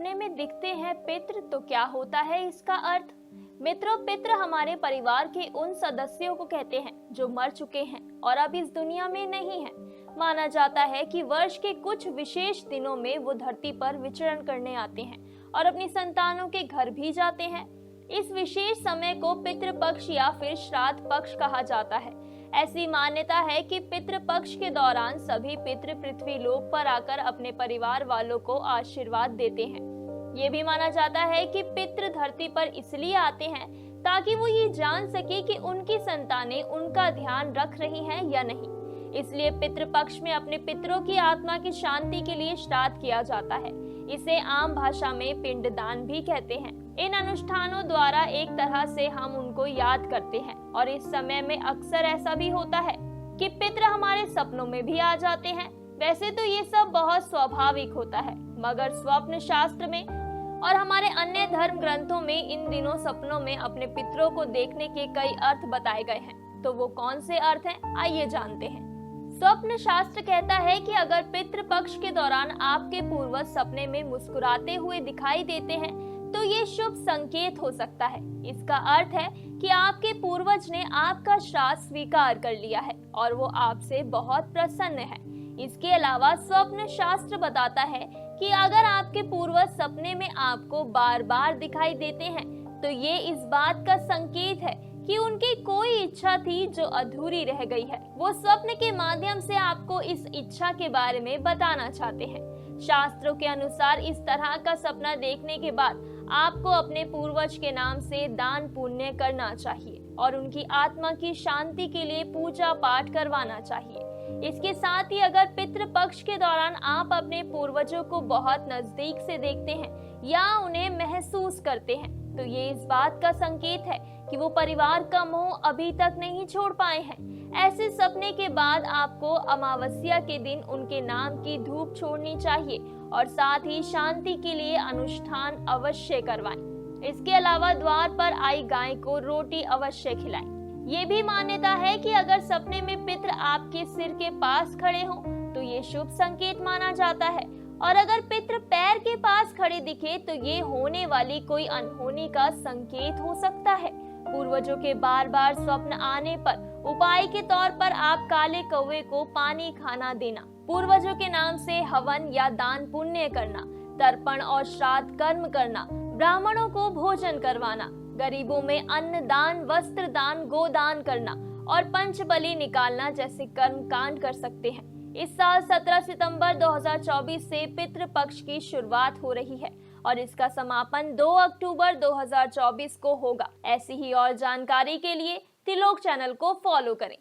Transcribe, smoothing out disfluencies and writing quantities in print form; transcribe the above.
सपने में दिखते हैं पितृ तो क्या होता है इसका अर्थ। मित्रों, पितृ हमारे परिवार के उन सदस्यों को कहते हैं जो मर चुके हैं और अब इस दुनिया में नहीं हैं। माना जाता है कि वर्ष के कुछ विशेष दिनों में वो धरती पर विचरण करने आते हैं और अपनी संतानों के घर भी जाते हैं। इस विशेष समय को पितृपक्ष या फिर श्राद्ध पक्ष कहा जाता है। ऐसी मान्यता है कि पितृपक्ष के दौरान सभी पितृ पृथ्वी लोक पर आकर अपने परिवार वालों को आशीर्वाद देते हैं। ये भी माना जाता है कि पितृ धरती पर इसलिए आते हैं ताकि वो ये जान सके कि उनकी संतानें उनका ध्यान रख रही हैं या नहीं। इसलिए पितृपक्ष में अपने पितरों की आत्मा की शांति के लिए श्राद्ध किया जाता है। इसे आम भाषा में पिंडदान भी कहते हैं। इन अनुष्ठानों द्वारा एक तरह से हम उनको याद करते हैं और इस समय में अक्सर ऐसा भी होता है कि पितृ हमारे सपनों में भी आ जाते हैं। वैसे तो ये सब बहुत स्वाभाविक होता है, मगर स्वप्न शास्त्र में और हमारे अन्य धर्म ग्रंथों में इन दिनों सपनों में अपने पितरों को देखने के कई अर्थ बताए गए हैं। तो वो कौन से अर्थ हैं, आइए जानते हैं। स्वप्न शास्त्र कहता है कि अगर पितृ पक्ष के दौरान आपके पूर्वज सपने में मुस्कुराते हुए दिखाई देते हैं तो ये शुभ संकेत हो सकता है। इसका अर्थ है कि आपके पूर्वज ने आपका श्राद्ध स्वीकार कर लिया है और वो आपसे बहुत प्रसन्न है। इसके अलावा स्वप्न शास्त्र बताता है कि अगर आपके पूर्वज सपने में आपको बार बार दिखाई देते हैं तो ये इस बात का संकेत है कि उनकी कोई इच्छा थी जो अधूरी रह गई है। वो स्वप्न के माध्यम से आपको इस इच्छा के बारे में बताना चाहते हैं। शास्त्रों के अनुसार इस तरह का सपना देखने के बाद आपको अपने पूर्वज के नाम से दान पुण्य करना चाहिए और उनकी आत्मा की शांति के लिए पूजा पाठ करवाना चाहिए। इसके साथ ही अगर पितृ पक्ष के दौरान आप अपने पूर्वजों को बहुत नजदीक से देखते हैं या उन्हें महसूस करते हैं तो ये इस बात का संकेत है कि वो परिवार का मोह अभी तक नहीं छोड़ पाए हैं। ऐसे सपने के बाद आपको अमावस्या के दिन उनके नाम की धूप छोड़नी चाहिए और साथ ही शांति के लिए अनुष्ठान अवश्य करवाएं। इसके अलावा द्वार पर आई गाय को रोटी अवश्य खिलाएं। ये भी मान्यता है कि अगर सपने में पितृ आपके सिर के पास खड़े हों तो ये शुभ संकेत माना जाता है और अगर पितृ पैर के पास खड़े दिखे तो ये होने वाली कोई अनहोनी का संकेत हो सकता है। पूर्वजों के बार बार स्वप्न आने पर उपाय के तौर पर आप काले कौवे को पानी खाना देना, पूर्वजों के नाम से हवन या दान पुण्य करना, तर्पण और श्राद्ध कर्म करना, ब्राह्मणों को भोजन करवाना, गरीबों में अन्न दान, वस्त्र दान, गोदान करना और पंचबलि निकालना जैसे कर्म कांड कर सकते हैं। इस साल 17 सितंबर 2024 से पितृ पक्ष की शुरुआत हो रही है और इसका समापन 2 अक्टूबर 2024 को होगा। ऐसी ही और जानकारी के लिए त्रिलोक चैनल को फॉलो करें।